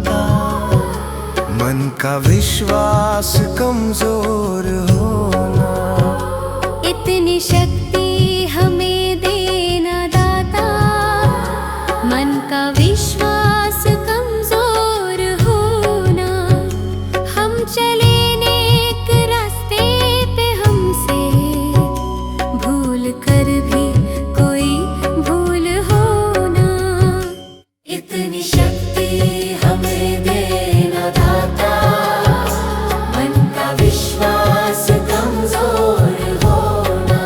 दाता, मन का विश्वास कमजोर होना। इतनी शक्ति हमें देना दाता, मन का विश्वास कमजोर होना। हम चले नेक रास्ते पे, हमसे भूल कर भी कोई भूल होना। इतनी शक्ति हमें देना दाता, मन का विश्वास कमजोर होना।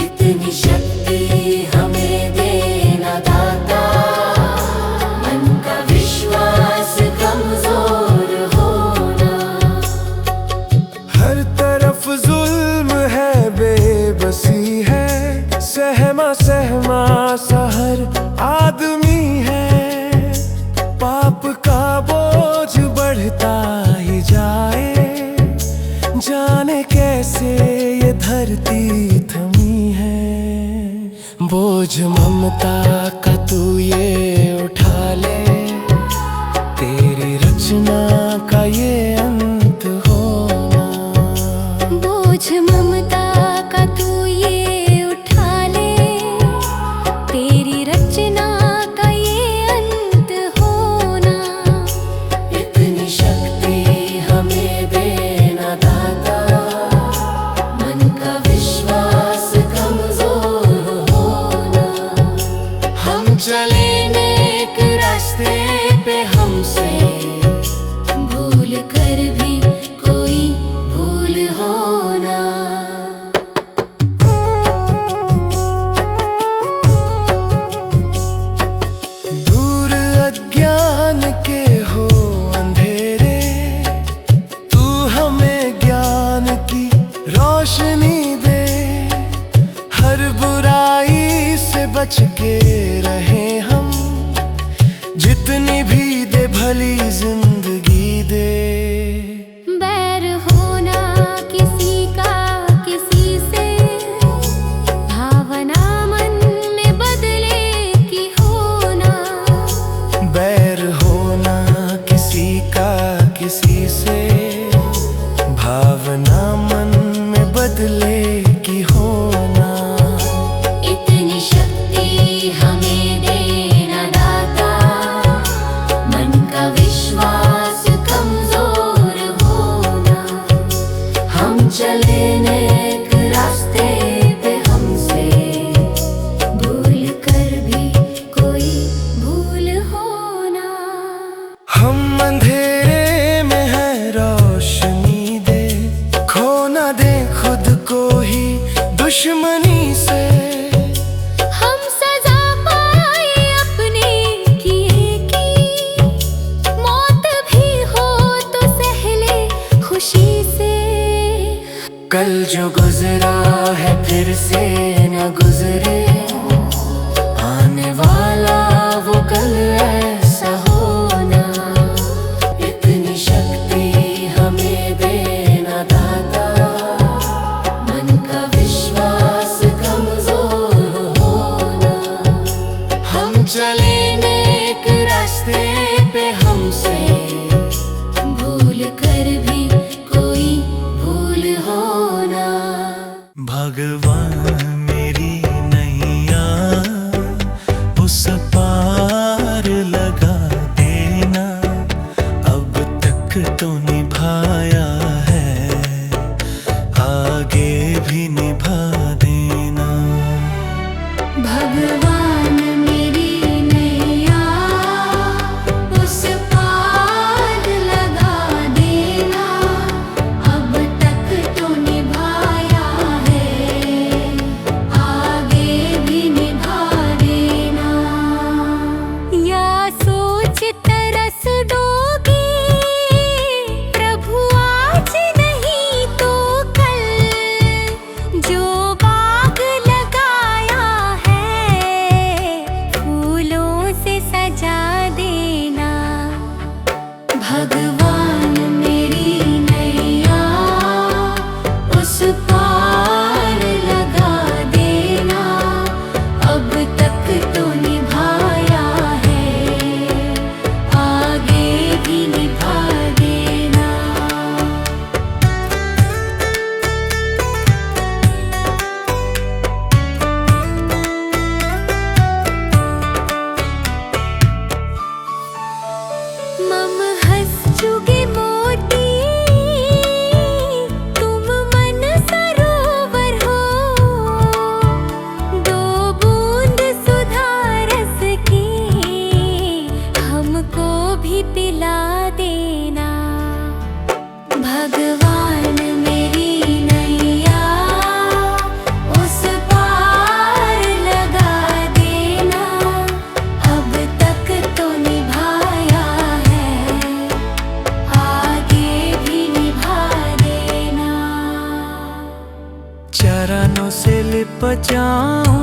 इतनी शक्ति हमें देना दाता, मन का विश्वास कमजोर होना। हर तरफ जुल्म है, बेबसी है, सहमा सहमा सा हर आदमी है। पाप का बोझ बढ़ता ही जाए, जाने कैसे ये धरती थमी है। बोझ ममता का तू ये उठा ले, तेरी रचना का ये अंत होना। बोझ ममता का तू ये उठा ले, तेरी रचना का ये अंत होना। इतनी शक्ति हमें देना दाता, मन का विश्वास कमजोर होना। हम चले नेक रास्ते पे, हमसे भूल कर भी कोई भूल होना। दूर अज्ञान के हो अंधेरे, तू हमें ज्ञान की रोशनी दे। हर बुराई से बच के रहे हम, जितनी भी दे भली जिंदगी दे। बैर होना किसी का किसी से, भावना मन में बदले की होना। बैर होना किसी का किसी से, भावना मन में बदले की होना। इतनी शक्ति हमें देना दाता, मन का विश्वास कमजोर होना। हम चले नेक रास्ते पे, हमसे भूल कर भी कोई भूल होना। हम अंधेरे में है, रोशनी दे। खो ना दे खुद को ही दुश्मनी से। हम सजा पाए अपने किए की, मौत भी हो तो सह ले खुशी से। कल जो गुजरा है फिर से न गुजरे, आने वाला वो कल ऐसा होना। इतनी शक्ति हमें देना दाता, मन का विश्वास कमजोर होना। हम चले नेक रास्ते पे, हमसे भूल कर भी कोई भूल होना। भगवान मेरी नैया उस पार लगा देना। अब तक तो निभाया है, आगे भी निभा देना। भगवान मेरी नैया उस पार लगा देना। अब तक तो निभाया है, आगे भी निभा देना। या सोच तरस दोगे प्रभु आज नहीं तो कल, जो बाग लगाया है फूलों से सजा देना। भगवान मेरी नैया उस पार लगा देना। अब तक तो निभाया है, आगे मम हंस चुके मोती, तुम मन सरोवर हो। दो बूंद सुधा रस की हमको भी पिला देना। भगवान मेरी नैया उस पार लगा देना। अब तक तो निभाया है, आगे भी निभा देना। चरणों से लिप जाऊं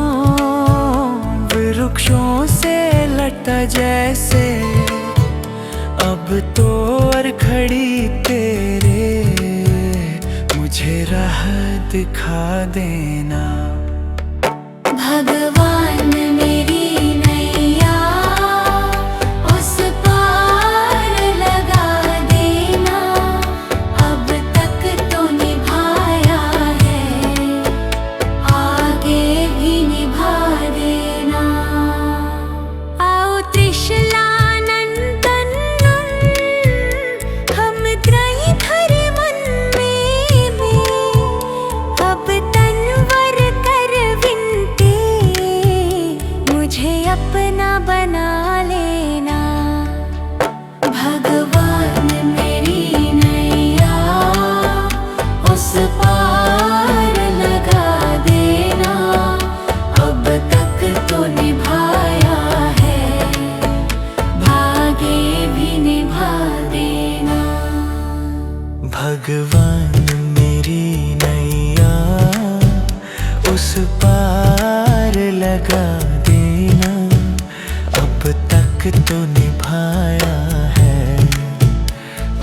वृक्षों से लटा जैसे, अब तो और खड़ी तेरे मुझे राह दिखा देना। भगवान मेरी नैया उस पार लगा देना। अब तक तो निभाया है, आगे भी निभा देना। आओ त्रिशला अपना बना लेना। भगवान मेरी नैया उस पार लगा देना। अब तक तो निभाया है, आगे भी निभा देना। भगवान मेरी नैया उस पार लगा देना। अब तक तो निभाया है,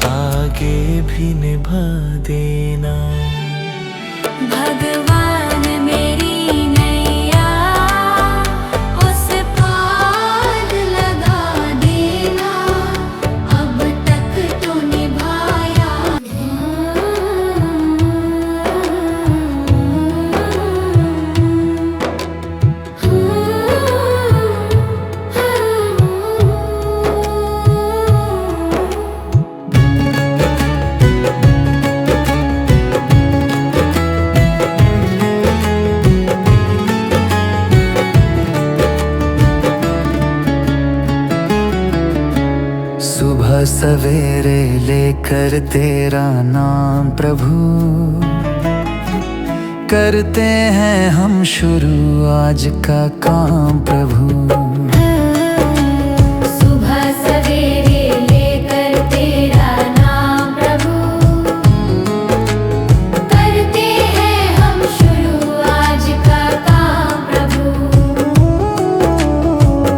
आगे भी निभा देना। भगवान मेरी नैया उस पार लगा देना। अब तक तो निभाया सुबह सवेरे लेकर तेरा नाम प्रभु, करते हैं हम शुरू आज का काम प्रभु। सुबह सवेरे लेकर तेरा नाम प्रभु, करते हैं हम शुरू आज का काम प्रभु।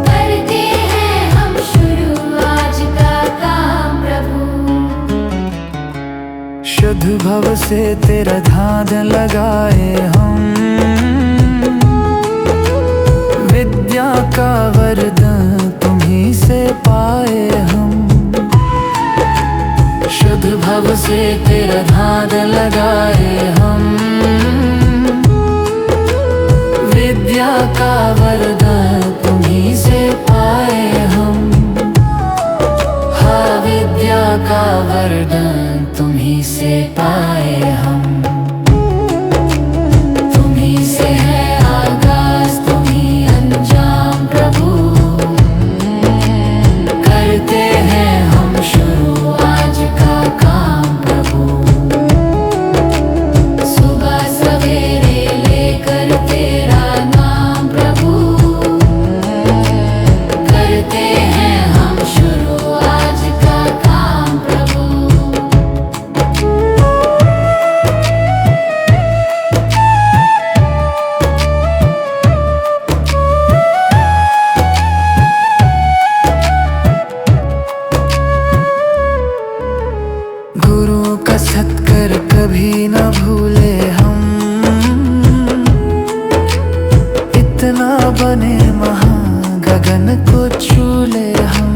करते हैं हम शुरू आज का काम प्रभु। शुद्ध भव से तेरा ध्यान लगाए हम, विद्या का वरदान तुम्हीं से पाए हम। शुद्ध भव से तेरा ध्यान लगाए हम, विद्या का वरदान तुम्हीं से पाए हम। हाँ, विद्या का वरदान तुम्हीं से पाए हम। तुम्हीं से है आगाज, तुम्हीं अंजाम प्रभु। करते हैं हम शुरू आज का काम प्रभु। सुबह सवेरे लेकर तेरा नाम प्रभु, करते हैं हम शुरू आज का काम प्रभु। गुरु का सत्कर कभी न भूले हम, इतना बने महान गगन को छू ले हम।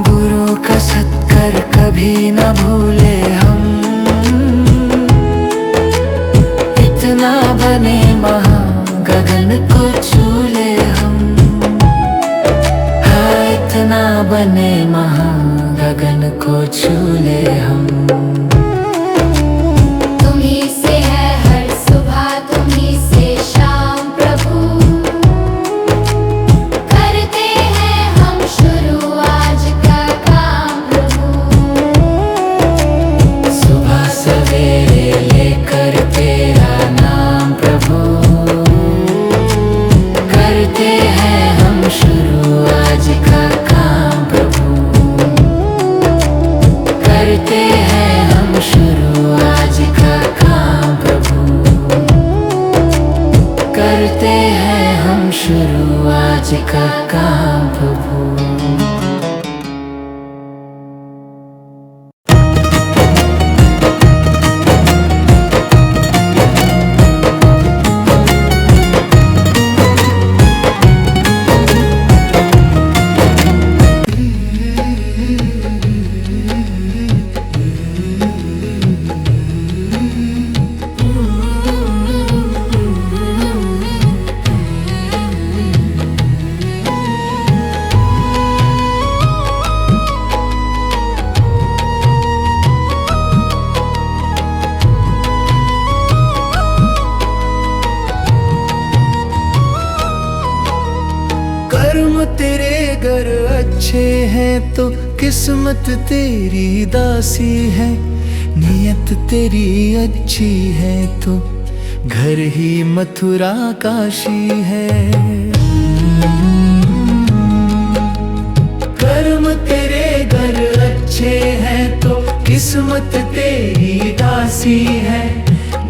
गुरु का सत्कर कभी न भूले हम, इतना बने महान गगन को छू ले हम। हाँ, इतना बने महा गगन को छू ले हम। तुम्ही से है हर सुबह, तुम्ही से शाम प्रभु। करते हैं हम शुरू आज का काम प्रभु। सुबह सवेरे लेकर तेरा नाम प्रभु, करते हैं हम शुरू आज का काम प्रभु। करते हैं हम शुरू आज का काम प्रभु। करते हैं हम शुरू आज का काम प्रभु। कर्म तेरे घर अच्छे हैं तो किस्मत तेरी दासी है। नियत तेरी अच्छी है तो घर ही मथुरा काशी है। कर्म तेरे घर अच्छे हैं तो किस्मत तेरी दासी है।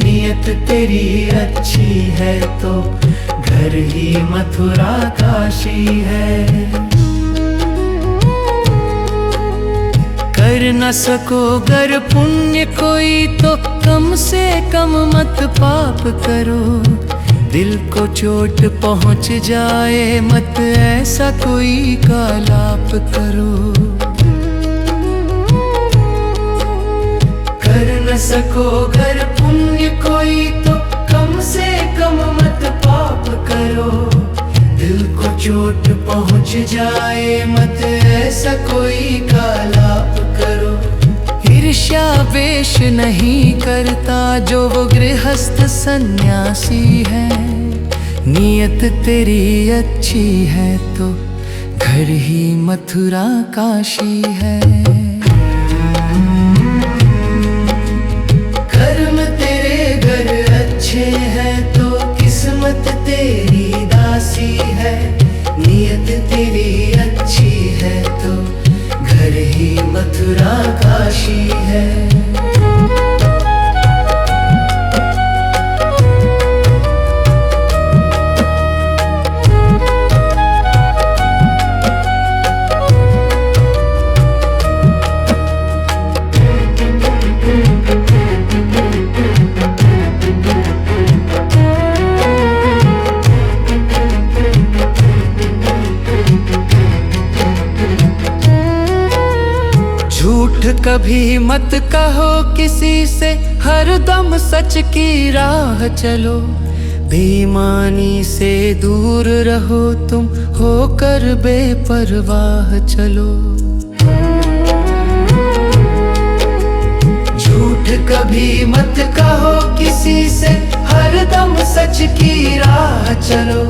नियत तेरी अच्छी है तो घर ही मथुरा काशी है। कर न सको गर पुण्य कोई तो कम से कम मत पाप करो। दिल को चोट पहुंच जाए मत ऐसा कोई कालाप करो। कर न सको गर पुण्य कोई तो कम से कम मत पाप करो। दिल को चोट पहुंच जाए मत ऐसा कोई कालाप करो। ईर्ष्या वेश नहीं करता जो वो गृहस्थ सन्यासी है। नियत तेरी अच्छी है तो घर ही मथुरा काशी है। कर्म तेरे घर अच्छे हैं तो किस्मत तेरी दासी है। नियत तेरी अच्छी है तो घर ही मथुरा काशी है। झूठ कभी मत कहो किसी से, हरदम सच की राह चलो। बेईमानी से दूर रहो तुम, होकर बेपरवाह चलो। झूठ कभी मत कहो किसी से, हरदम सच की राह चलो।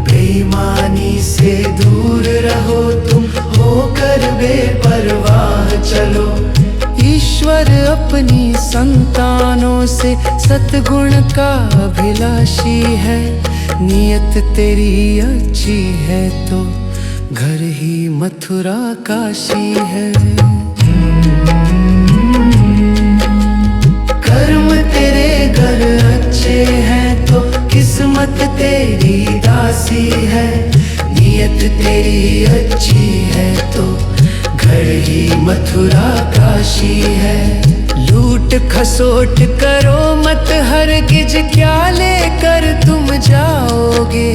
बेईमानी से दूर रहो तुम, होकर बेपरवाह चलो। ईश्वर अपनी संतानों से सतगुण का अभिलाषी है। नियत तेरी अच्छी है तो घर ही मथुरा काशी है। कर्म तेरे घर अच्छे हैं तो किस्मत तेरी दासी है। नियत तेरी अच्छी है तो घर ही मथुरा काशी है। लूट खसोट करो मत हरगिज, क्या लेकर तुम जाओगे।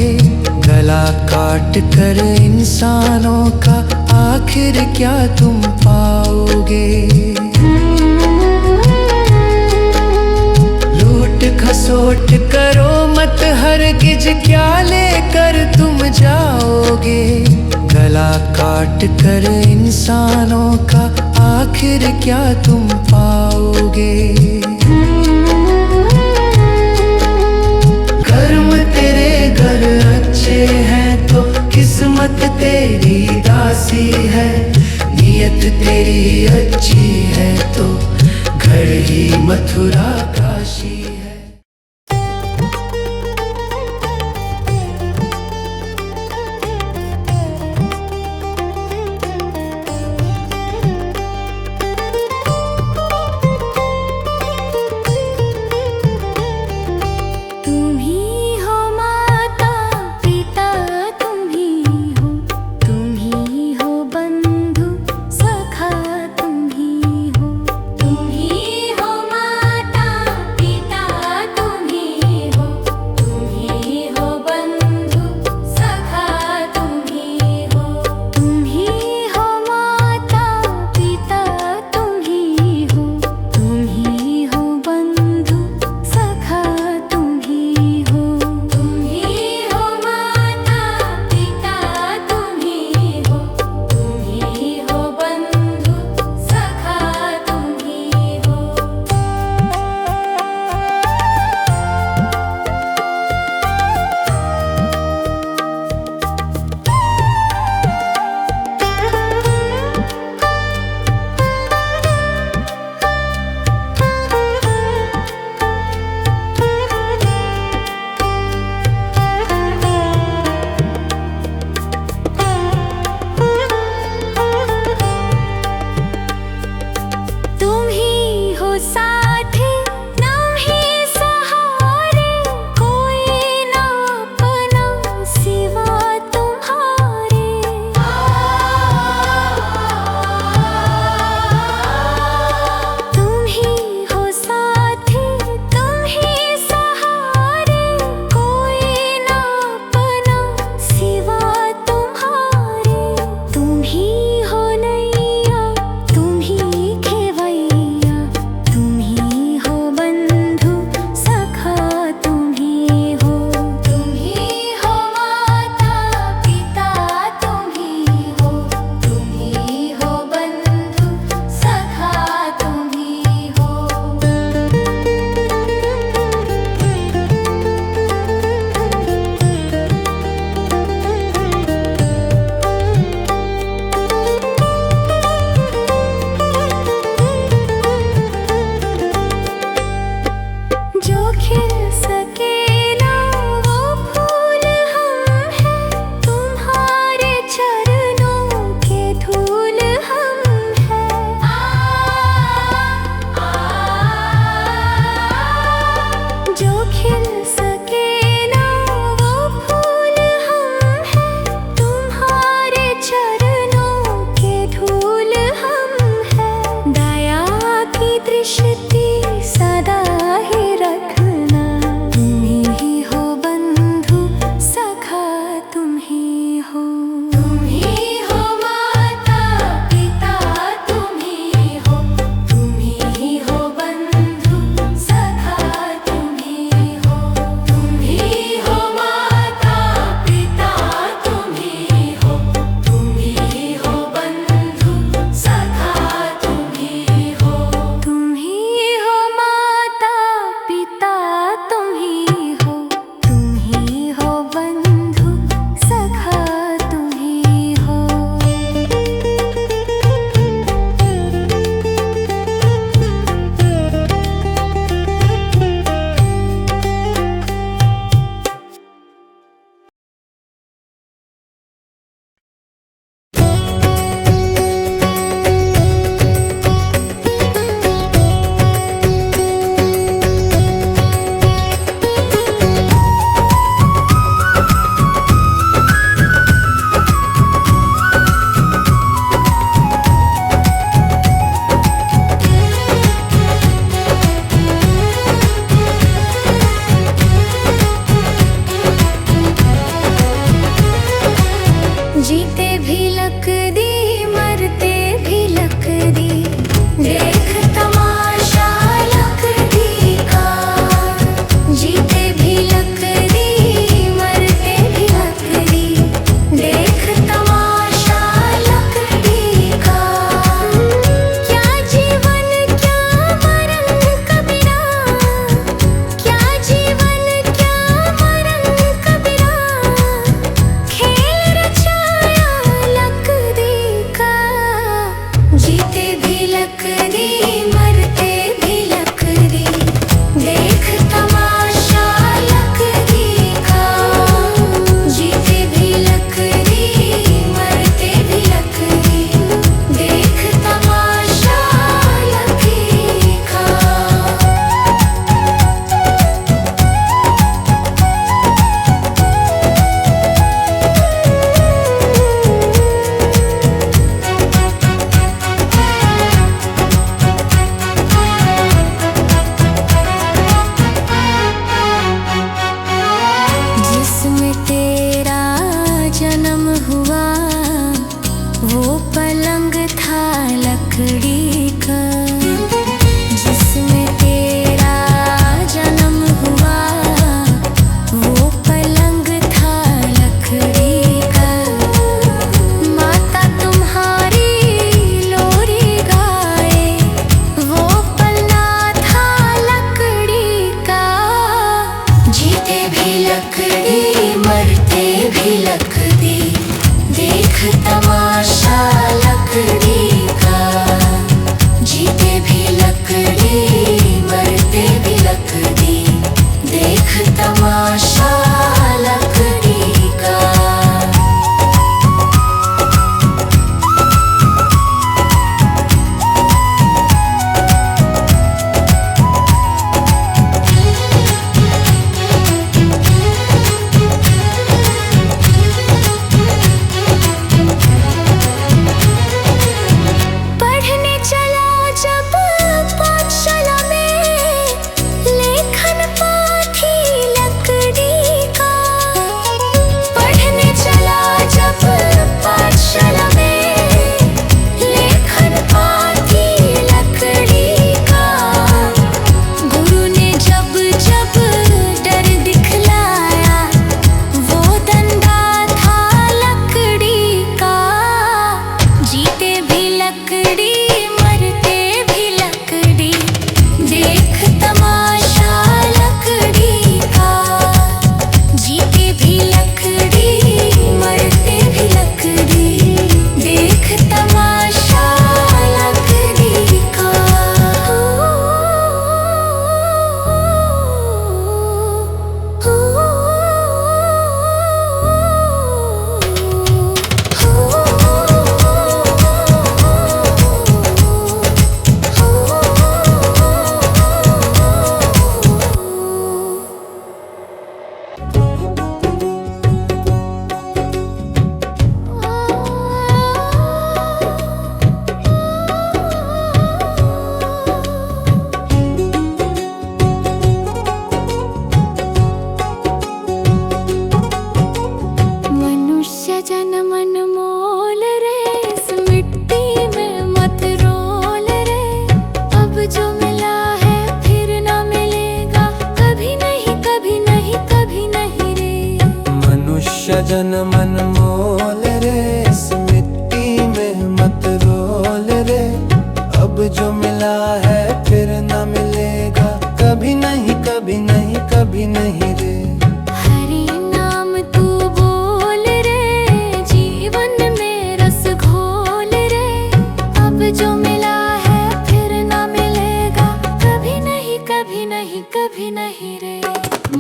गला काट कर इंसानों का आखिर क्या तुम पाओगे। लूट खसोट करो मत हरगिज, क्या लेकर तुम जाओगे। गला गला काट कर इंसानों का आखिर क्या तुम पाओगे। कर्म तेरे घर अच्छे हैं तो किस्मत तेरी दासी है। नियत तेरी अच्छी है तो घर ही मथुरा काशी है। जन्म अनमोल रे, इस मिट्टी में मत रोल रे। अब जो मिला है फिर न मिलेगा, कभी नहीं कभी नहीं कभी नहीं रे। हरि नाम तू बोल रे, जीवन में रस घोल रे। अब जो मिला है फिर ना मिलेगा, कभी नहीं कभी नहीं कभी नहीं रे।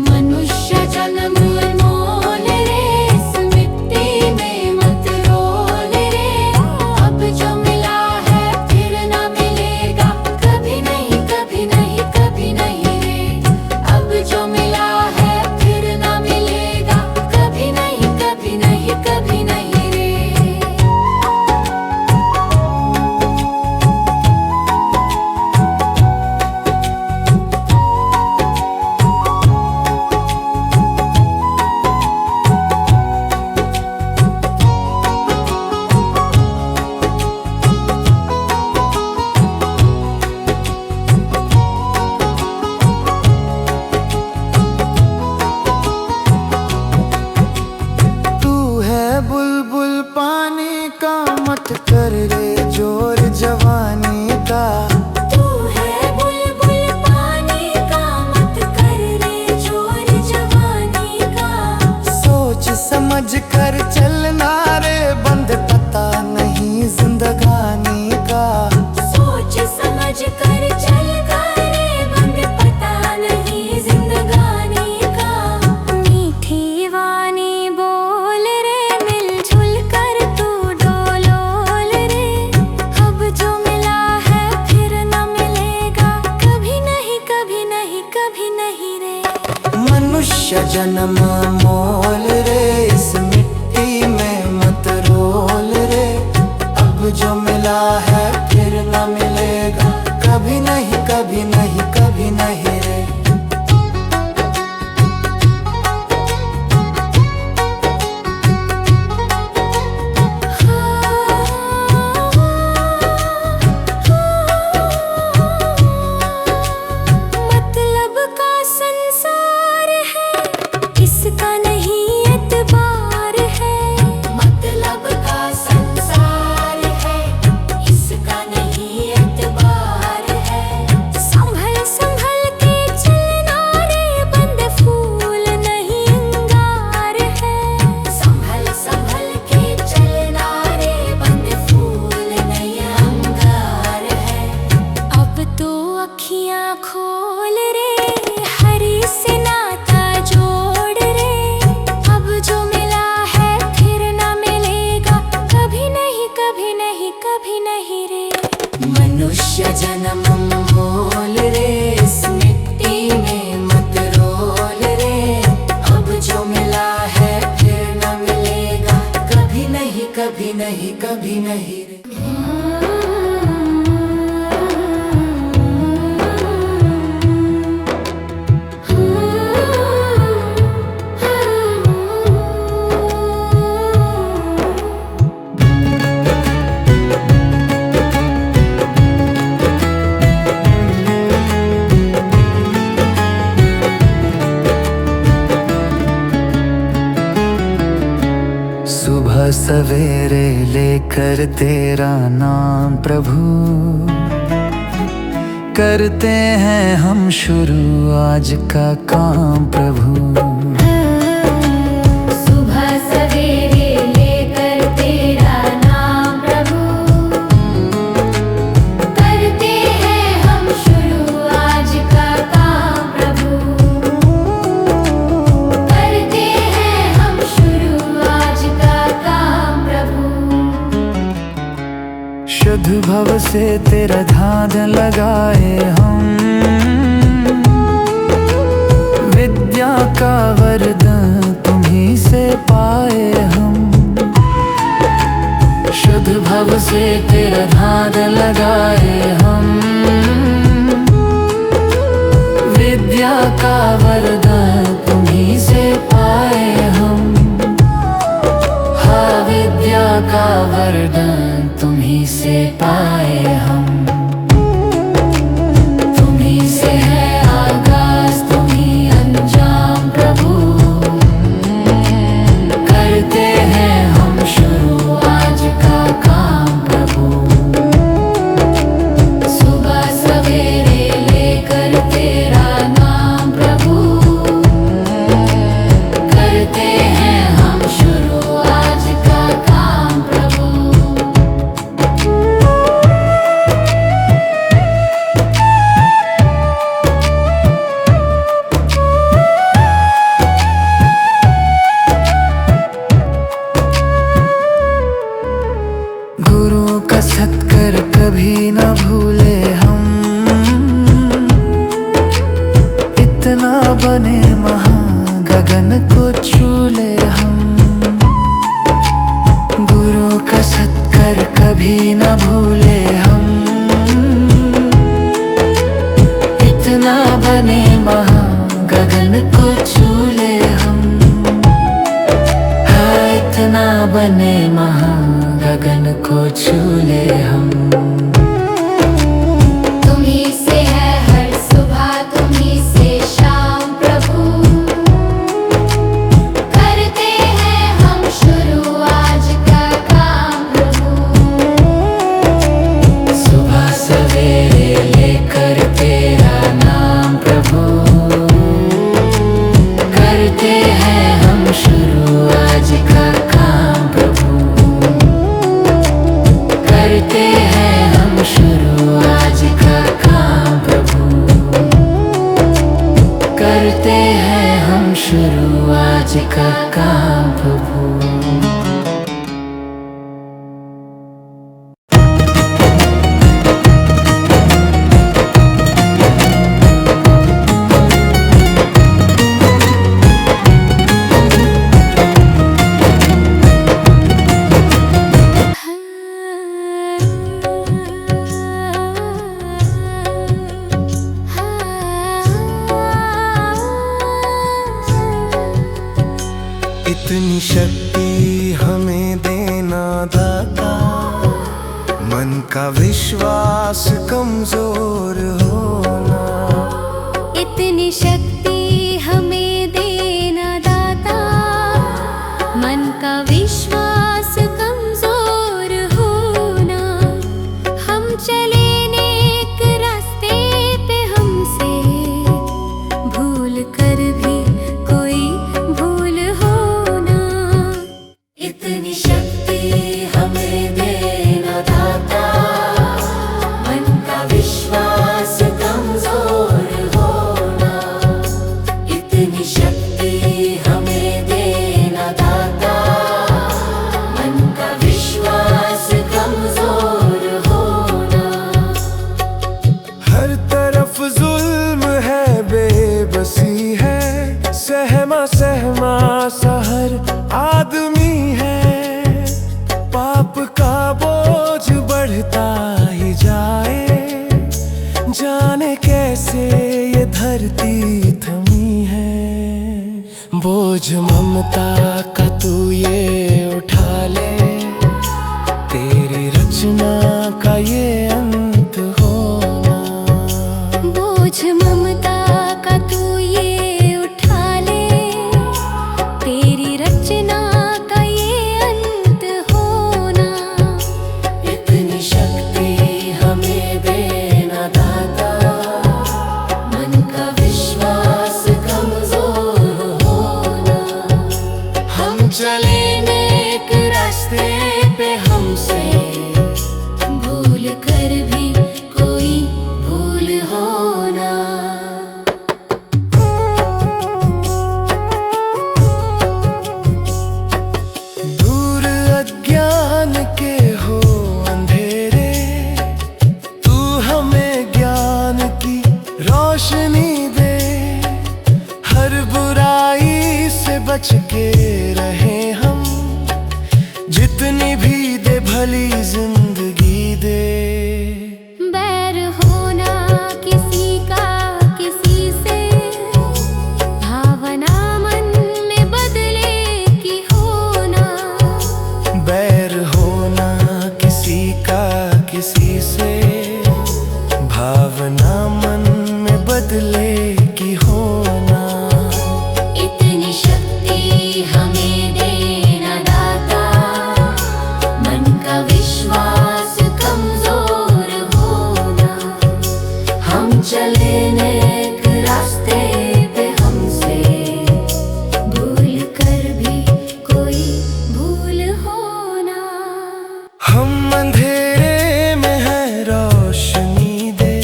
मनुष्य जन्म अनमोल रे, इस मिट्टी में मत रोल रे। अब जो मिला है फिर ना मिलेगा, कभी नहीं कभी नहीं कभी नहीं रे। अब जो मिला है फिर ना मिलेगा, कभी नहीं कभी नहीं कभी नहीं रे। बुलबुल पानी का मत कर रे जोर जवानी का। तू है बुलबुल पानी का, मत कर रे जोर जवानी का। सोच समझ कर चलना रे, बंद पता नहीं जिंदगानी का। सोच समझ कर चल रे, बंद पता नहीं जिंदगानी का। मीठी वाणी बोल रे, मिलजुल कर तू डोलोल रे। अब जो मिला है फिर ना मिलेगा, कभी नहीं कभी नहीं कभी नहीं रे। मनुष्य जन्म मोल रे, इस मिट्टी में मत रोल रे। अब जो मिला है फिर न मिलेगा, कभी नहीं कभी नहीं कभी नहीं रे। मतलब का संसार है, इसका नहीं एतबार है। मतलब का संसार है, इसका नहीं एतबार है। संभल संभल के चलना रे, बंद फूल नहीं अंगार है। संभल संभल के चलना रे, बंद फूल नहीं अंगार है। अब तो अखियां खोल रे, हरि से नाता जोड़ रे। अब जो मिला है फिर ना मिलेगा, कभी नहीं कभी नहीं कभी नहीं रे। मनुष्य जन्म मोल रे, इस मिट्टी में मत रोल रे। अब जो मिला है फिर ना मिलेगा, कभी नहीं कभी नहीं कभी नहीं रे। सुबह सवेरे लेकर तेरा नाम प्रभु, करते हैं हम शुरू आज का काम प्रभु। सुबह सवेरे लेकर तेरा नाम प्रभु, करते हैं हम शुरू आज का काम प्रभु। करते हैं हम शुरू आज का काम प्रभु। शुद्ध भव से तेरा ध्यान लगाए हम, विद्या का वरदान तुम्हीं से पाए हम। शुद्ध भव से तेरा ध्यान लगाए हम, विद्या का वरदान तुम्हीं से पाए हम। हाँ, विद्या का वरदान तुम्हीं से पाए हम। तुम्हीं से है आगाज, तुम्हीं अंजाम प्रभु। कर कर कभी न भूले हम, इतना बने महान गगन को छू ले हम। गुरु का सत्कर कभी न भूले हम, इतना बने महान गगन को छू ले हम। हाँ, इतना बने महान गगन को छू ले हम। तुम्हीं से है हर सुबह, तुम्हीं से शाम प्रभु। करते हैं हम शुरू आज का काम प्रभु। सुबह सवेरे लेकर तेरा नाम प्रभु, करते हैं हम शुरू आज का काम प्रभु। करते हैं हम शुरू आज का काम प्रभु। करते हैं हम शुरू आज का काम प्रभु। इतनी शक्ति हमें देना दाता, मन का विश्वास कमजोर होना। इतनी शक्ति हमें देना दाता, मन का विश्वास कमजोर होना। हम चले नेक रास्ते पे, हमसे भूल कर भी कोई भूल होना। इतनी शक्ति हमें देना दाता, मन का विश्वास कमजोर होना। इतनी शक्ति हमें देना दाता, मन का विश्वास कमजोर होना। हर तरफ जुल्म है, बेबसी है, सहमा सहमा सा हर आदमी है। पाप का बोझ बढ़ता ही जाए, जाने कैसे ये धरती थमी है। बोझ ममता का तू ये उठा ले, तेरी रचना का ये अंत होना। बोझ ममता का तू ये उठा ले, तेरी रचना का ये अंत होना। इतनी शक्ति हमें देना दाता, मन का विश्वास कमजोर होना। हम चले नेक रास्ते पे, हमसे भूल कर भी कोई भूल होना। दूर अज्ञान के हो अंधेरे, तू हमें ज्ञान की रोशनी दे। हर बुराई से बच के रहे हम, जितनी भी दे भली जिंदगी दे। बैर होना किसी का किसी से, भावना मन में बदले की होना। बैर होना किसी का किसी से, भावना मन में बदले की होना। इतनी शक्ति हमें देना दाता, मन का विश्वास कमजोर होना। हम चले नेक रास्ते पे, हमसे भूल कर भी कोई भूल होना। हम अंधेरे में है, रोशनी दे,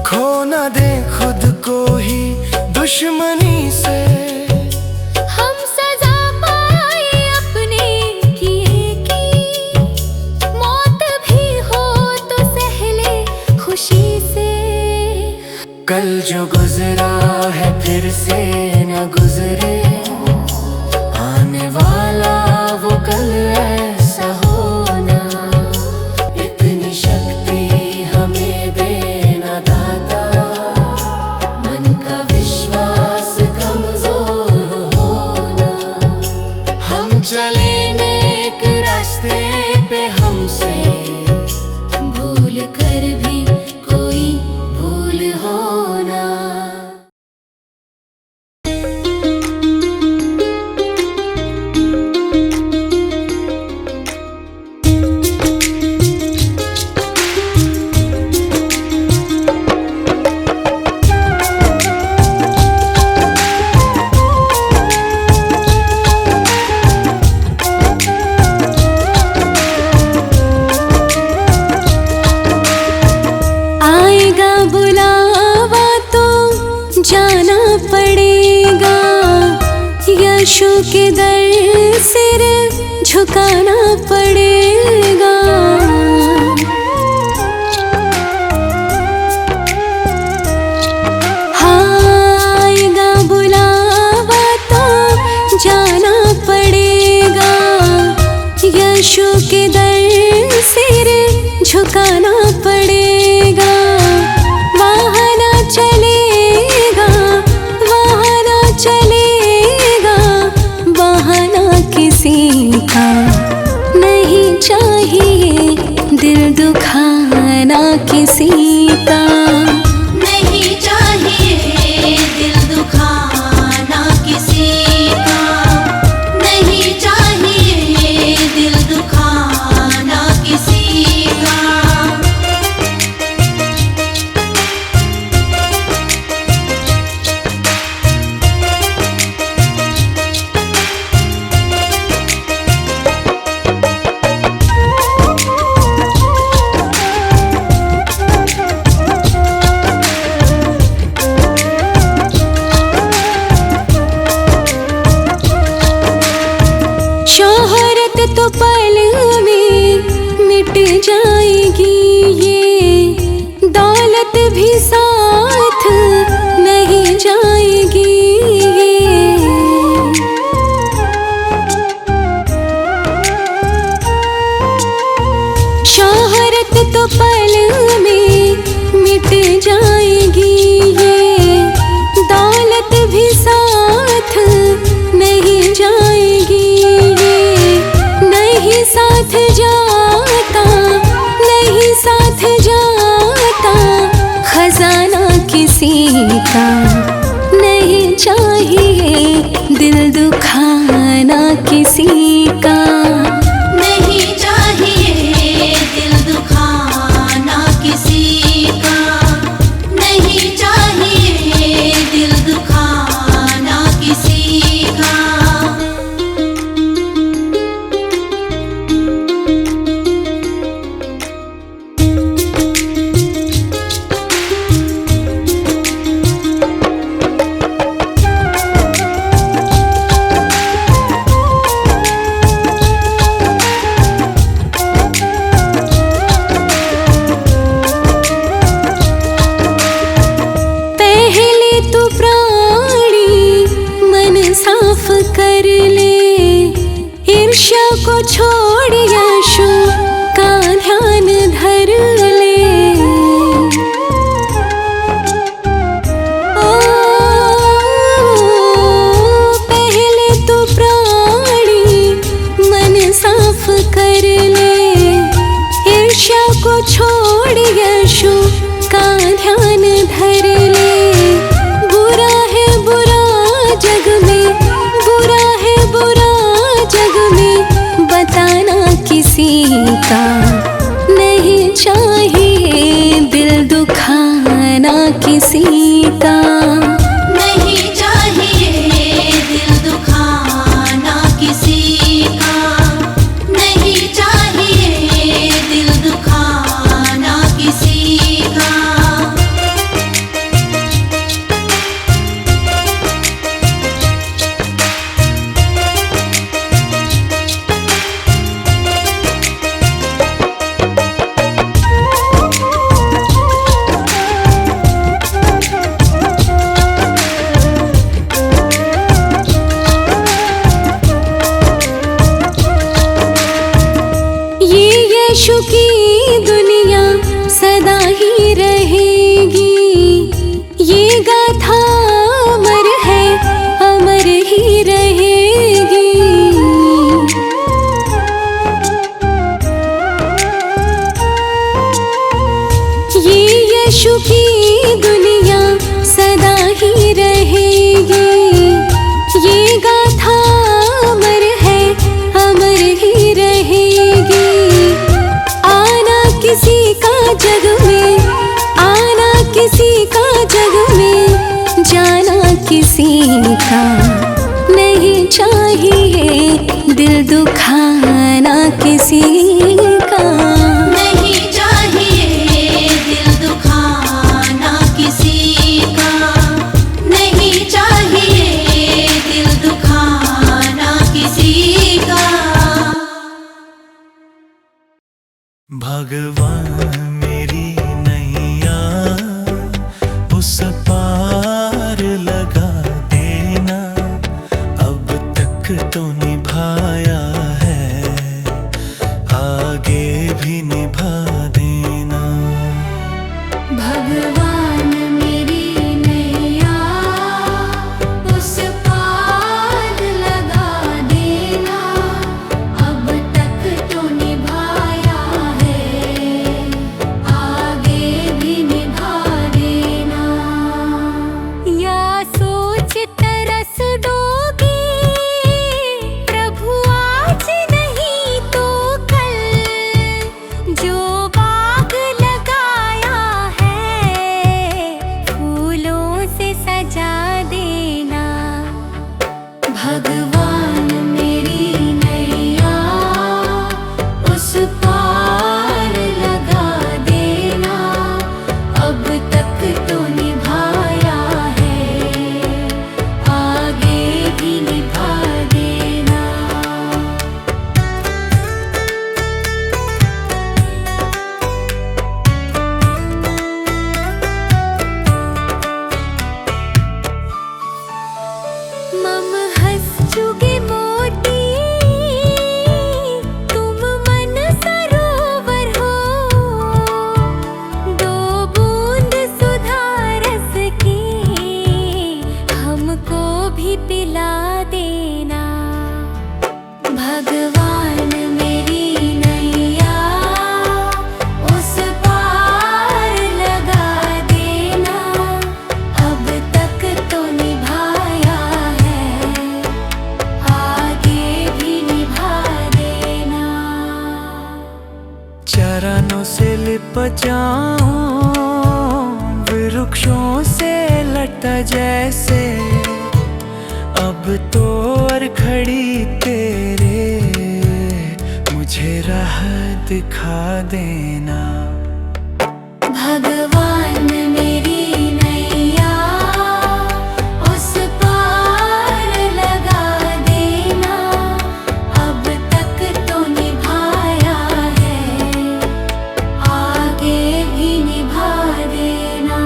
खो न दे खुद को ही कल जो गुजरा है फिर से न गुजरे, आने वाला वो कल ऐसा होना। इतनी शक्ति हमें देना दाता, मन का विश्वास कमजोर होना। हम चले नेक रास्ते पे, हमसे भूल कर भी कोई भूल होना। आएगा बुलावा तो जाना पड़ेगा, यीशु के दर सिर झुकाना पड़ेगा। हाँ, आएगा बुलावा तो जाना पड़ेगा, यीशु के दर सिर झुकाना पड़ेगा। वहाँ ना चलेगा, वहाँ ना चलेगा, बहाना किसी का नहीं चाहिए, दिल दुखाना किसी का नहीं चाहिए, दिल दुखाना किसी का नहीं चाहिए, दिल दुखाना किसी का। शोहरत तो पल में मिट जाएगी, ये दौलत भी साथ नहीं जाएगी। शोहरत तो पल में मिट जाएगी, ये दौलत भी साथ नहीं जाएगी। नहीं साथ जाता, नहीं साथ जाता, खजाना किसी का नहीं चाहिए, दिल दुखाना किसी का नहीं चाहिए, दिल दुखाना किसी का नहीं चाहिए, दिल दुखाना किसी का। पहले तो प्राणी मन साफ कर ले, ईर्ष्या को छोड़ यीशु का ध्यान धर ले। ओ, पहले तो प्राणी मन साफ कर ले, ईर्ष्या को छोड़ यीशु का ध्यान धर ले। बुरा है बुरा जग में, बुरा है बुरा जग में, बताना किसी का नहीं चाहिए, दिल दुखाना किसी का नहीं चाहिए, दिल दुखाना किसी का नहीं चाहिए, दिल दुखाना किसी का। यीशु की दुनिया सदा ही रहेगी। ये गाथा अमर है, अमर ही रहेगी। आना किसी का जग में, आना किसी का जग में, जाना किसी का नहीं चाहिए, दिल दुखाना किसी का नहीं चाहिए, दिल दुखाना किसी का नहीं चाहिए, दिल दुखाना किसी का। भगवान मेरी नैया उस पार लगा देना, अब तक तो निभाया है, आगे भी निभा देना। भगवान मेरी नैया उस पार लगा देना, अब तक तो निभाया है, आगे भी निभा देना। या सोच तरस डोगी प्रभु आज नहीं तो कल, जो बाग लगाया है फूलों से सजा देना। भगवान मेरी नैया उस पार लगा देना, अब तक तो निभाया है, आगे भी निभा देना। मम हंस चुगे मोती, तुम मन सरोवर हो, दो बूंद सुधा रस की हमको भी पिला देना। भगवान मेरी नैया उस पार लगा देना, अब तक तो निभाया है, आगे भी निभा देना। चरणों से लिप जाऊं वृक्षों से लटा जैसे, अब तो और खड़ी तेरे मुझे राह दिखा देना। भगवान मेरी नैया उस पार लगा देना, अब तक तो निभाया है, आगे भी निभा देना।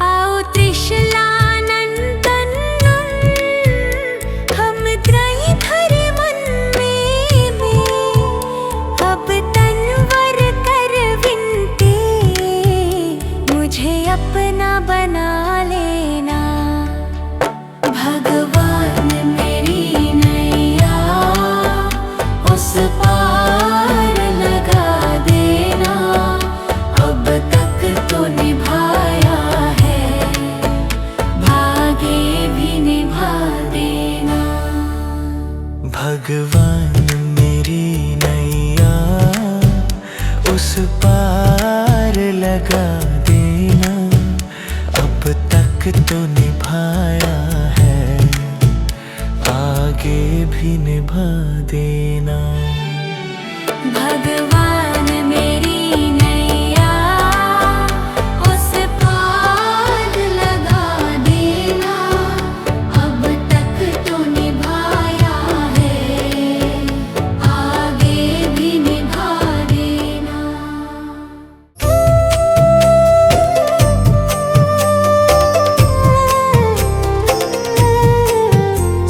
आओ त्रिशलानंदन हम त्रयी धरे मन में, अब तनवर कर विनती मुझे अपना बना लेना। भगवान मेरी नैया उस पार लगा देना, अब तक तो निभाया है, आगे भी निभा देना। भगवान मेरी नैया उस पार लगा देना, अब तक तो निभाया है, आगे भी निभा देना। भगवान मेरी नैया उस पार लगा देना, अब तक तो निभाया है, आगे भी निभा देना।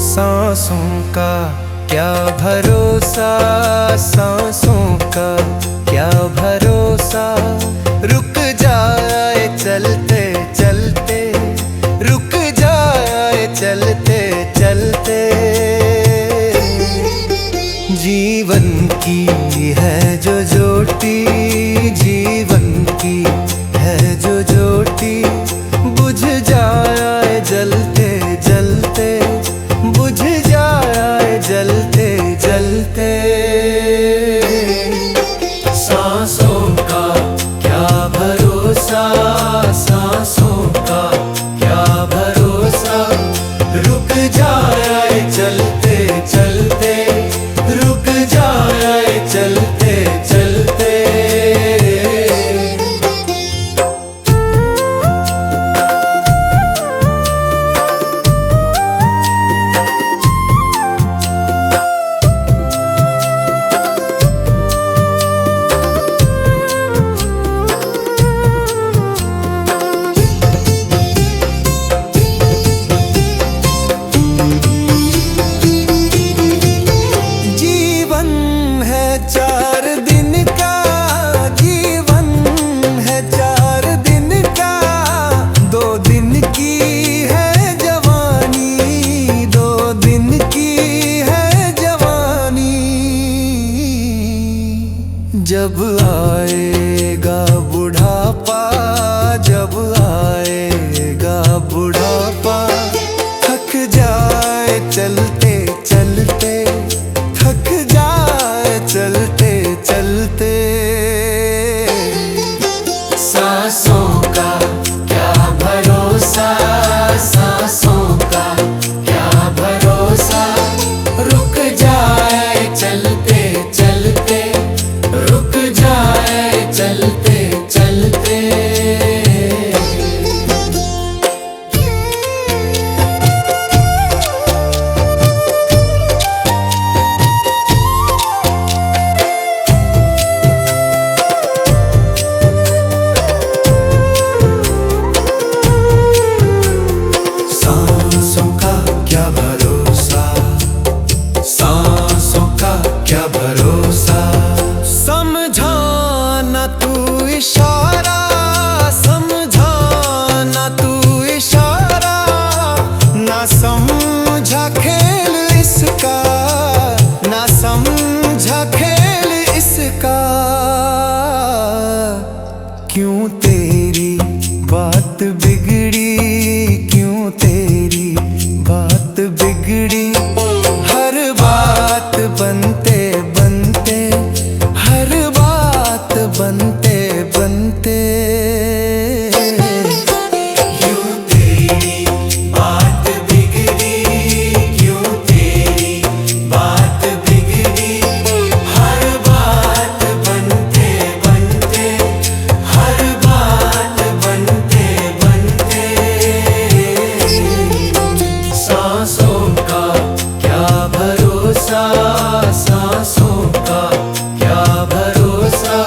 सांसों का क्या भरोसा, सांसों का क्या भरोसा, रुक जाए चलते चलते, रुक जाए चलते चलते। जीवन की है जो ज्योति, जीवन की है भरोसा, सांसों का क्या भरोसा। रुक जाए चलते चलते, रुक जाए चलते चलते। जब आएगा बुढ़ापा, जब आएगा बुढ़ापा, थक जाए चलते चलते, थक जाए चलते चलते। सांसों का क्या भरोसा, सांसों का क्या भरोसा। रुक जाए चलते चलते, रुक जाए चलते चलते। सांसों का क्या भरोसा, सांसों का क्या भरोसा। समझाना तू इशारा, समझाना तू इशारा। ना समझा खेल इसका, ना समझा खेल इसका। क्यों तेरी बात बिगड़ी, क्यों तेरी बात बिगड़ी। हर बात बनते बनते, हर बात बनते बनते। क्यों तेरी बात बिगड़ी, क्यों तेरी बात बिगड़ी। हर बात बनते बनते, हर बात बनते बनते। सांसों का क्या भरोसा, सांसों का क्या भरोसा।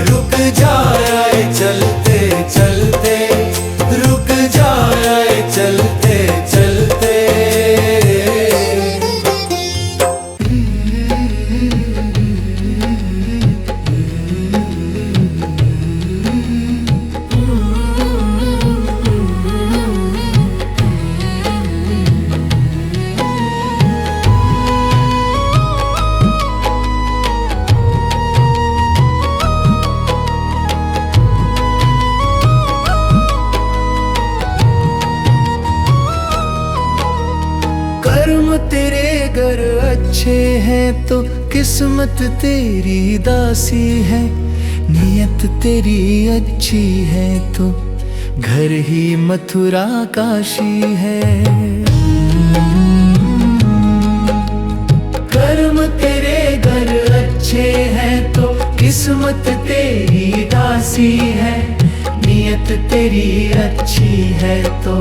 रुक जाए चलते चलते, रुक जाए चलते चलते। कर्म तेरे घर अच्छे हैं तो किस्मत तेरी दासी है। नियत तेरी अच्छी है तो घर ही मथुरा काशी है। कर्म तेरे घर अच्छे हैं तो किस्मत तेरी दासी है। नियत तेरी अच्छी है तो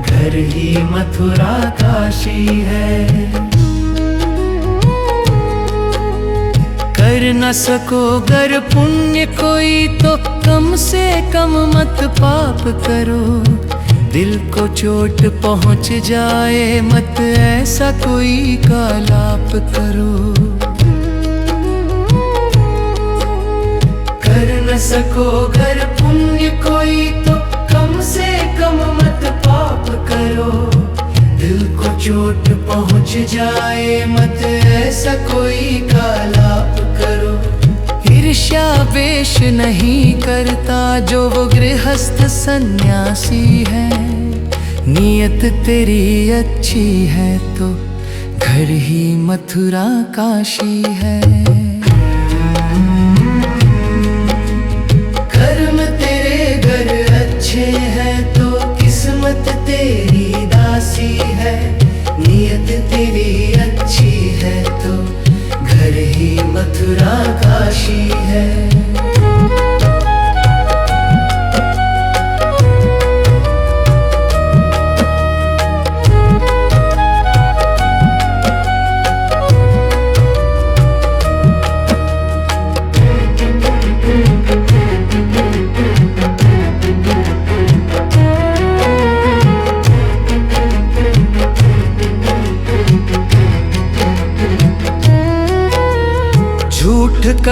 घर ही मथुरा काशी है। कर न सको गर पुण्य कोई तो कम से कम मत पाप करो। दिल को चोट पहुंच जाए मत ऐसा कोई कालाप करो। कर न सको गर पुण्य कोई तो कम से कम मत पाप करो। दिल को चोट पहुंच जाए मत ऐसा कोई कालाप करो। ईर्ष्या वेश नहीं करता जो वो गृहस्थ सन्यासी है। नियत तेरी अच्छी है तो घर ही मथुरा काशी है। कर्म तेरे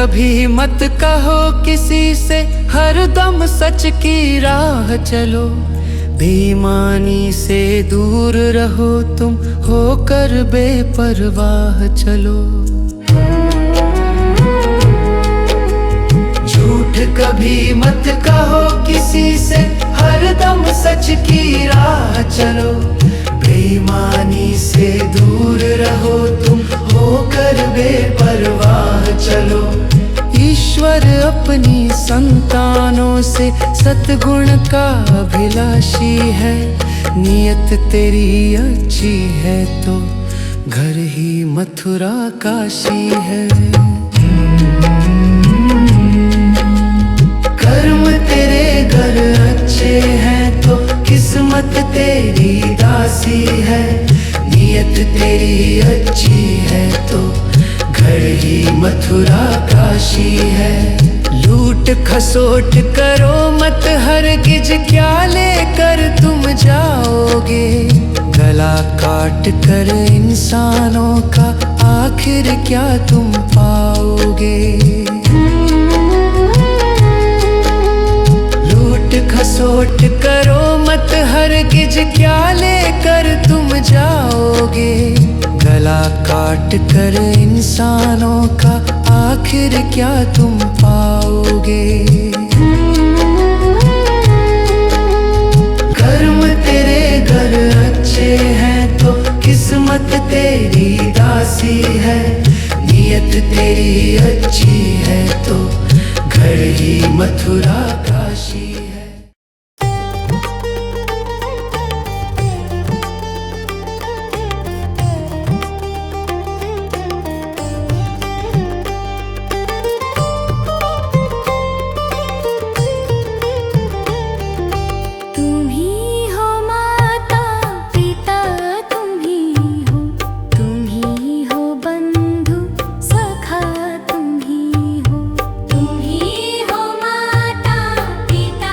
कभी मत कहो किसी से, हरदम सच की राह चलो। बेईमानी से दूर रहो तुम, होकर बेपरवाह चलो। झूठ कभी मत कहो किसी से, हरदम सच की राह चलो। बेईमानी से दूर रहो तुम, होकर बेपरवाह चलो। ईश्वर अपनी संतानों से सद्गुण का अभिलाषी है। नियत तेरी अच्छी है तो घर ही मथुरा काशी है। कर्म तेरे घर अच्छे हैं तो किस्मत तेरी दासी है। नियत तेरी अच्छी है तो घर ही मथुरा काशी है। लूट खसोट करो मत हरगिज, क्या लेकर तुम जाओगे। गला काट कर इंसानों का आखिर क्या तुम पाओगे। लूट खसोट करो मत हरगिज, क्या लेकर तुम जाओगे। गला काट कर इंसानों का आखिर क्या तुम पाओगे। कर्म तेरे घर अच्छे हैं तो किस्मत तेरी दासी है। नियत तेरी अच्छी है तो घर ही मथुरा काशी है। तुम ही हो माता पिता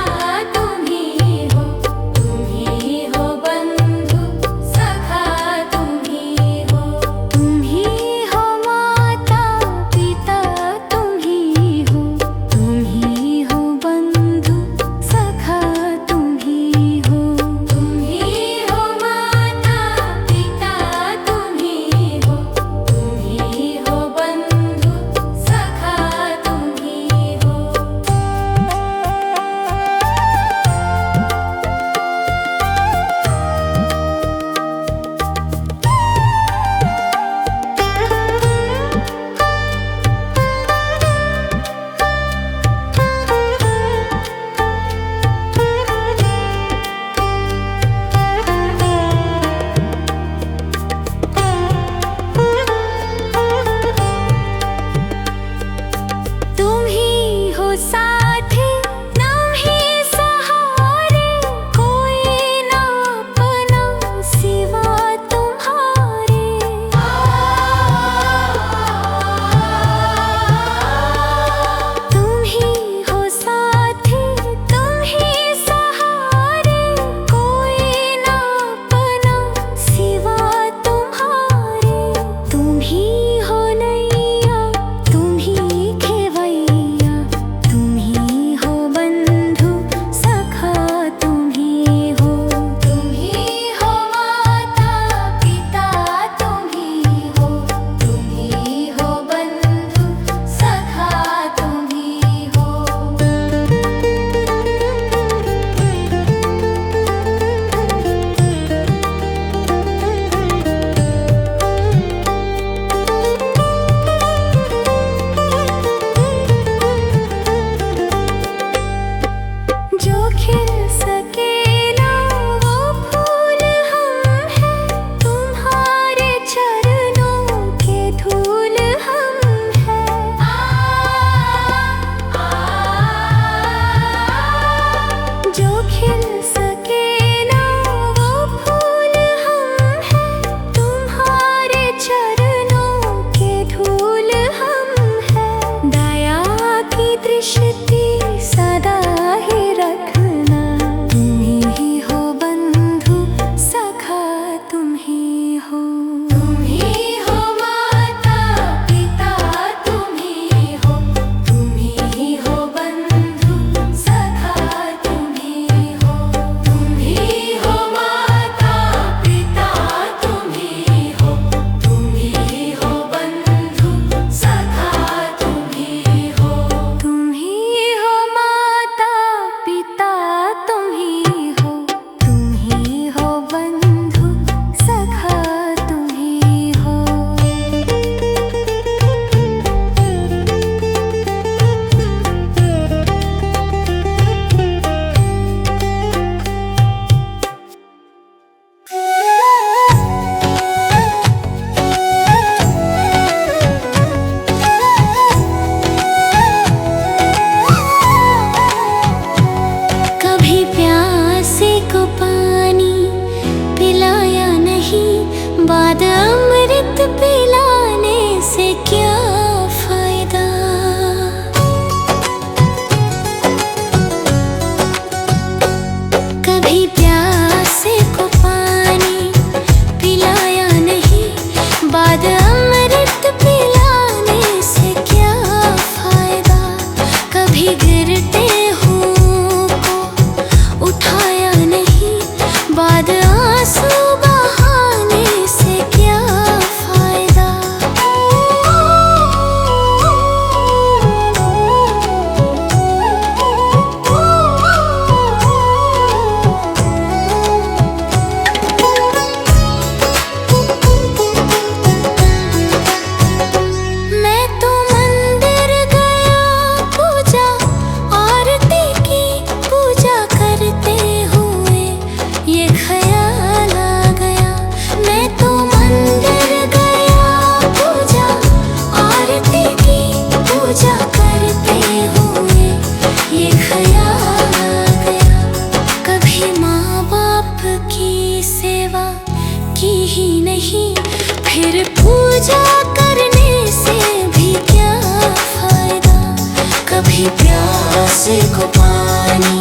प्यासे को पानी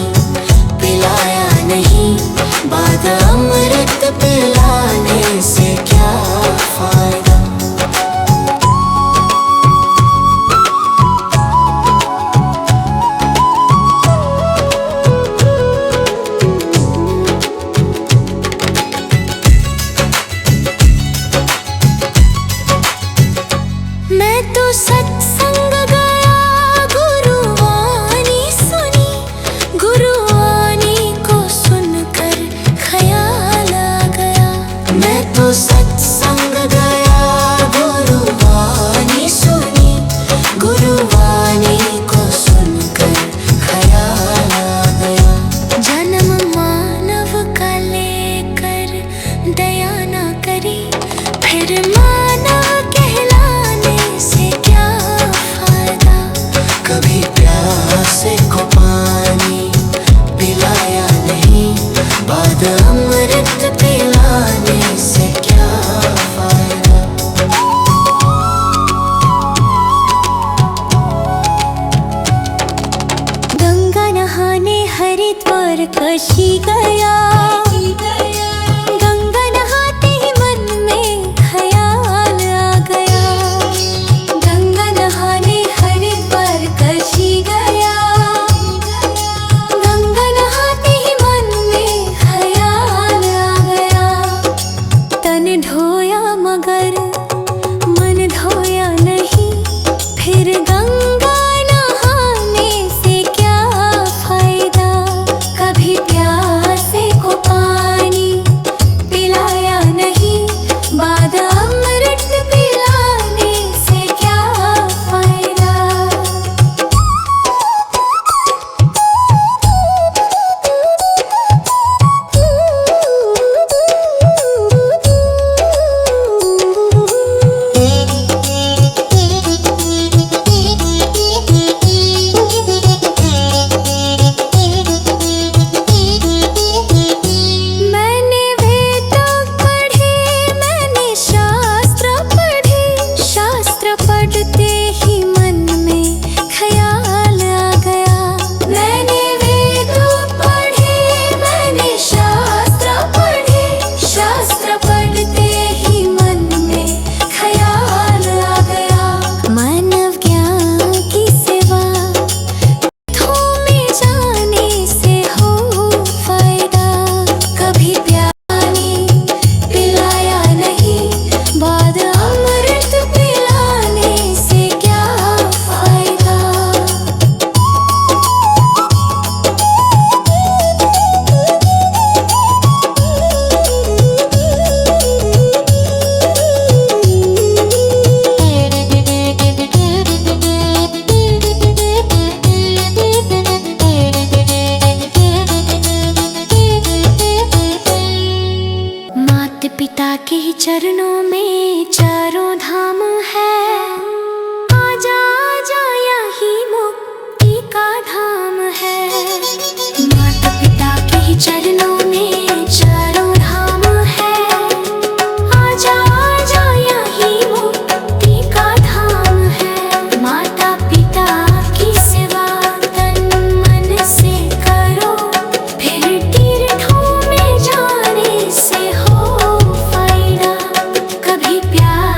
पिलाया नहीं, बाद अमृत पिलाने से क्या फायदा। मैं तो सत्संग गया, गुरुवाणी सुनी, गुरुवाणी को सुनकर ख्याल आ गया। मैं तो सत्संग गया, गुरुवाणी सुनी, गुरुवाणी को सुनकर ख्याल आ गया। जन्म मानव का लेकर दया न करी, फिर मानव कहलाने से क्या फायदा। कभी प्यासे को पानी पिलाया नहीं, बाद अमृत पिलाने से क्या फायदा। गंगा नहाने हरिद्वार काशी गया, गंगा नहाते ही मन में ख्याल आ गया। गंगा नहाने हरिद्वार काशी गया, गंगा नहाते ही मन में ख्याल आ गया। तन धोया मगर मन धोया नहीं, फिर गंगा नहाने से क्या फायदा। कभी प्यासे को पानी पिलाया नहीं, बाद अमृत पिलाने से क्या फायदा। मैंने वेद पढ़े, मैंने शास्त्र पढ़े, शास्त्र पढ़ते ही मन में ख्याल आ गया। मैंने वेद पढ़े, मैंने शास्त्र पढ़े, शास्त्र पढ़ते ही मन में ख्याल आ गया। मानव ज्ञान की सेवा में जाने से हो फायदा। कभी प्यानी पिलाया नहीं, बाद अमृत पिलाने से क्या फायदा। मात पिता के ही चरणों में चारों धाम है। आजा आजा यही मुक्ति का धाम है। माता पिता के ही चरणों में चारों धाम है। आजा आजा यही मुक्ति का धाम है। माता पिता की सेवा तन मन से करो, फिर तीर्थों में जाने से हो फायदा। कभी प्यार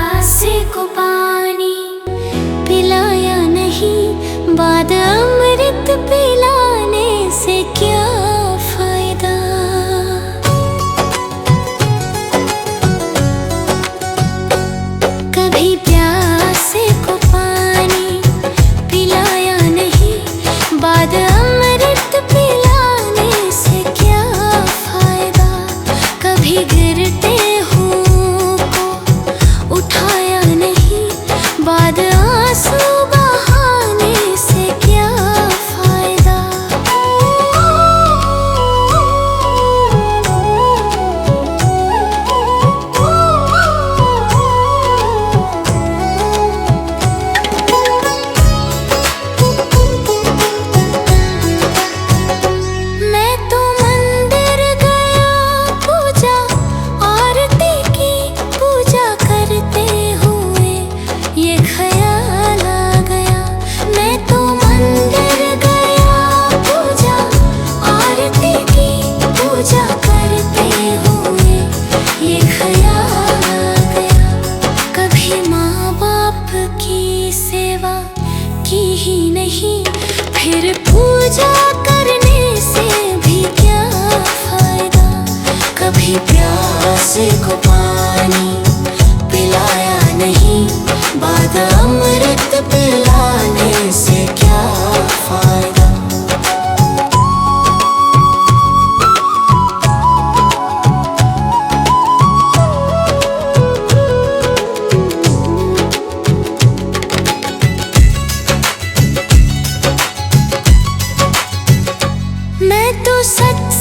तो सच